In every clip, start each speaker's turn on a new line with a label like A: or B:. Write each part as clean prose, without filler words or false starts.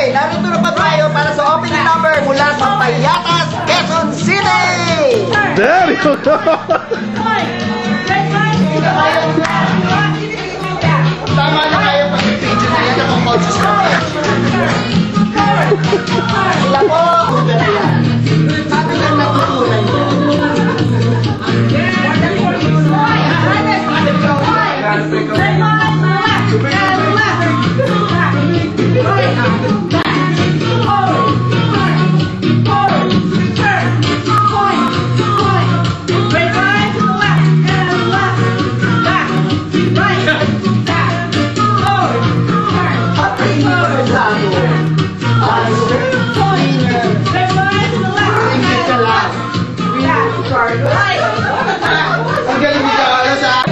A: Okay, narito na pa tayo para sa opening number mula sa Payatas, Quezon City!
B: There you go!
A: Tama na kayo pag-video na yan, nakakonscious na yan. Sila po, una na yan. Sabi lang natutunan yan. Ang galing nito, ano sa...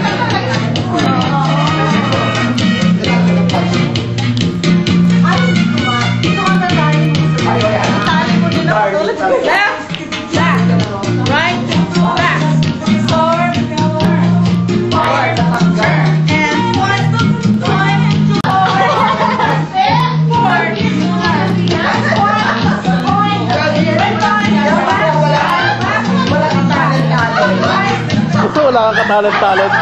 B: Wala kang katalent-talent.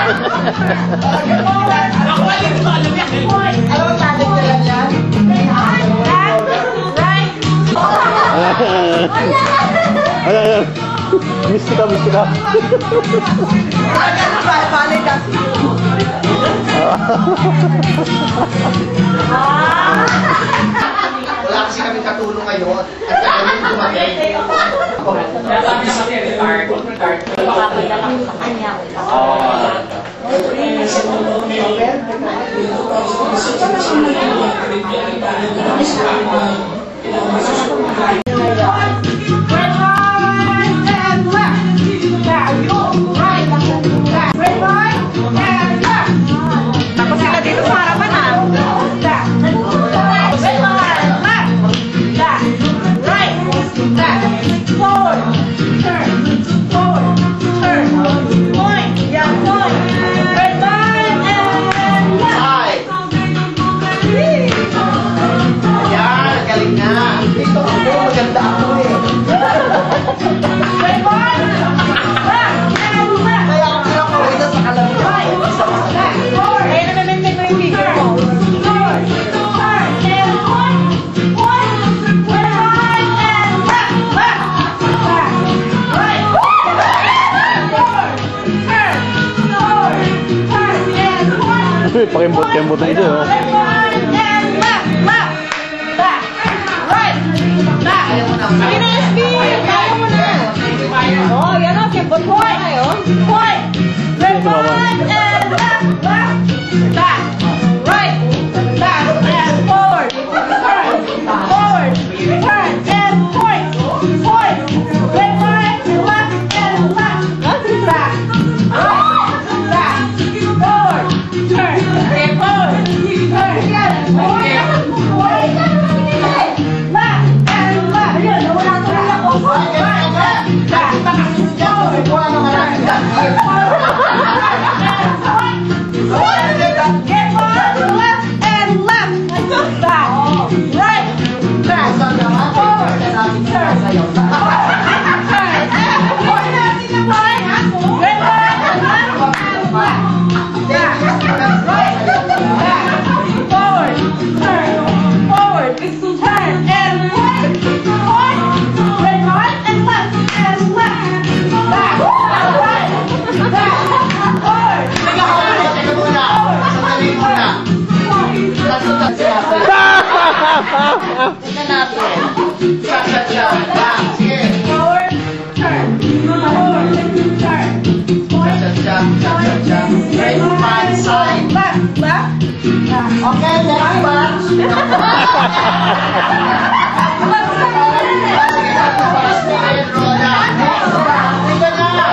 B: Ayan. Miss kita.
A: Wala kasi kami katulong ngayon. At kami dumating.
B: Pakembot na ito, oh.
C: Oh, yan o, kembot po kayo. Point! Right and left, back, right, back, and forward, turn, forward, turn, and point, right, left, and left, back, forward, turn, and forward, turn, again, forward, left, and left, yun, wala ko lang ako, right, back,
A: Tignan natin. Cha-cha-cha. Sige.
C: Forward, turn. Forward, turn.
A: Cha-cha-cha. Cha-cha-cha. Right hand side.
C: Left.
A: Okay, next batch. Sige, tapos speed roll na. Next batch. Tignan na.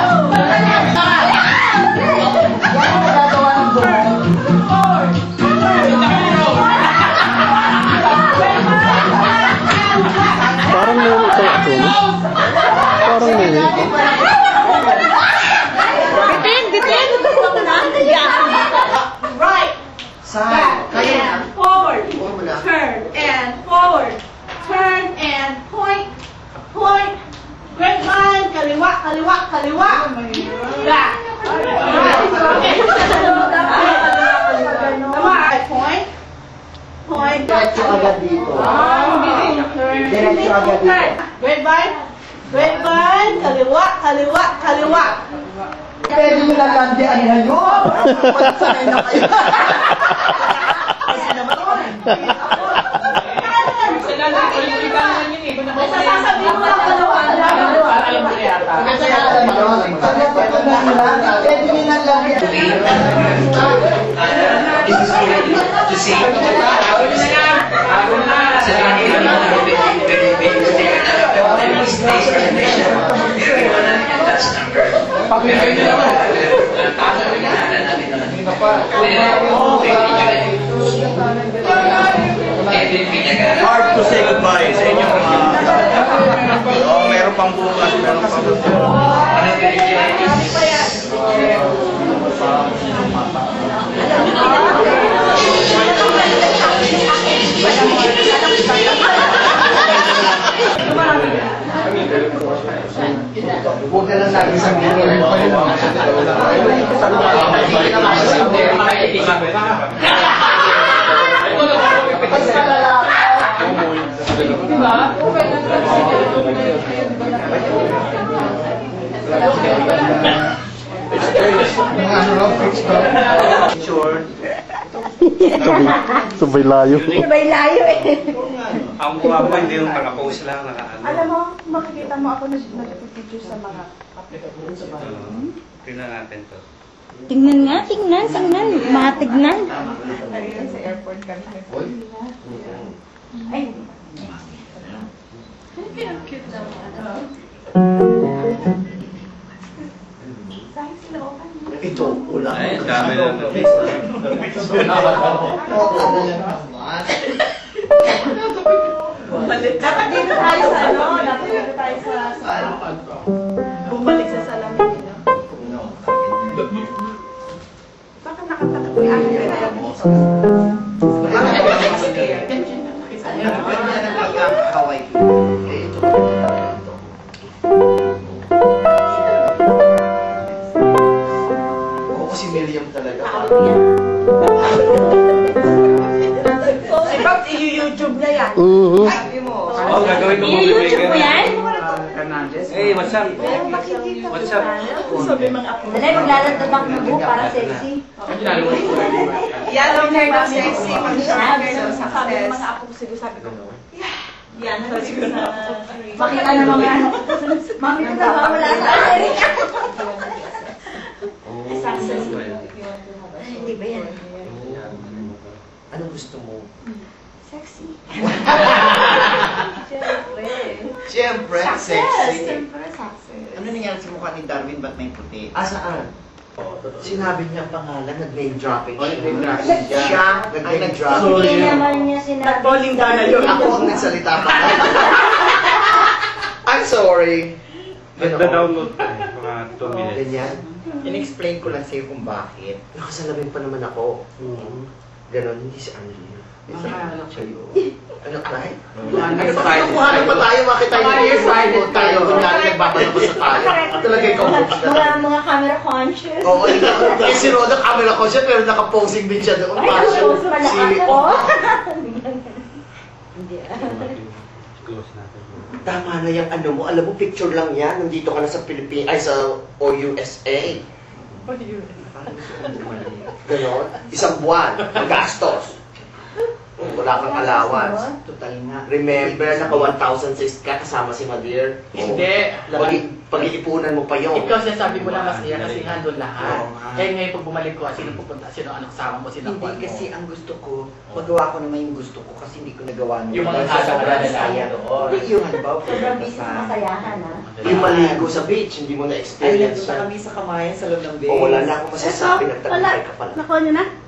A: Yan ang nagagawa ng goal.
C: Forward.
B: Parang nilo ito. Parang nilo.
C: Bitin. Right.
A: Side. Kaya na.
C: Forward.
A: Forward na.
C: Turn and forward.
A: agad dito. Diretso agad dito.
C: Grade 1, kaliwa, kaliwa, kaliwa.
A: Pwede nyo lang landian ngayon. Sanay na kayo. Kasi naman
C: Sasabihin mo lang kaliwa, kaliwa.
A: pwede nyo lang landian.
D: Hard to say goodbye sa inyong mga meron pang bukas, meron pang
A: Huwag na lang natin sabihin.
B: Sabay layo.
C: Sabay layo eh.
D: ang buha ko hindi yung naka-post lang, naka-ano.
C: Alam mo, makikita mo ako nag-picture sa mga
D: Tingnan natin to.
E: Tingnan nga, tingnan, tingnan. Matignan.
C: ayun sa airport kami. Ay, cute naman. Saan sila open?
A: Ito, ulan.
D: Ay, dami lang.
C: Dapat dito tayo sa ano, dapat dito tayo sa bumalik sa salamin nila. Baka nakatakot yung akin na kaya dito.
A: Oo, si Miriam talaga.
C: Si Bob, i-YouTube na yan.
B: Mhm.
D: Oh, gagawin ko
E: I-YouTube mo yan?
D: Hey, what's up? What's up?
C: Sabi mga apo.
E: Dali, maglalantad ang buhok para sexy.
C: Yan ang hair na sexy. Sabi ng
E: Sabi.
C: mga apo ko siguro sabi ko. Yan ang siguro na.
E: Makita na mga ano. Mami, ito na wala sa Amerika.
C: Success.
E: Hindi ba yan?
A: Anong gusto mo?
E: Sexy.
A: Siyempre, sexy.
C: Siyempre, sexy.
F: Ano nangyari sa mukha ni Darwin? Ba't may puti?
A: Ah, saan? Sinabi niya pangalan, nag-name dropping
F: Oh, nag-name dropping siya.
A: Siya, nag-name dropping.
E: Hindi naman niya sinabi.
F: Nag-bowling down na yun.
A: Ako ang nagsalita pa. I'm sorry.
D: Nagda-download ko. Mga 2 minutes.
A: Ganyan.
F: In-explain ko lang sa'yo kung bakit.
A: Nakasalamin pa naman ako. Ganon, hindi si Angelina.
F: Anak sa'yo.
A: Anak tayo?
F: Ano ba tayo?
A: Kukuhanan pa tayo, bakit tayo
F: Years
A: nag-explain
F: old
A: tayo?
F: tayo.
A: Kunyari nagbabalabas sa tayo. Talaga ikaw coach na tayo.
E: Mga camera conscious.
A: Oo, ikaw. Si Roda, camera ko siya, pero nakaposing din siya doon.
E: Ay,
A: Para siya,
E: nakapost pala
A: si-
E: ako. Hindi
D: Close natin.
A: Tama na yung ano mo. Alam mo, picture lang yan. Nandito ka na sa Pilipinas, ay sa USA. Ganon. Isang buwan. Magastos. Wala kang allowance.
F: Total nga.
A: Remember, naka 1,006 ka kasama si Madir?
F: Hindi.
A: Pag-iipunan mo pa yun.
F: Ikaw sinasabi mo lang masaya kasi nga doon lahat.
A: Oo nga.
F: Kaya ngayon pag bumalik ko, sino pupunta, sino anong kasama mo, sino
G: Hindi
F: kwan mo.
G: kasi ang gusto ko, magawa ko naman yung gusto ko kasi hindi ko nagawa nung
F: Yung mga
G: dahil sa
F: hasa
G: sobrang
F: na
G: saya
F: nila doon.
G: Hindi yung halimbawa,
E: Sobrang
G: pumunta
E: busy sa
G: sa...
E: masayahan, ha?
A: Yung maligo sa beach, hindi mo
G: Ay,
A: na-experience
G: nandun na
A: yan.
G: kami sa kamayan sa loob ng base.
A: O wala na akong masasabi, nagtagumpay ka pala.
E: Nakuha niyo na?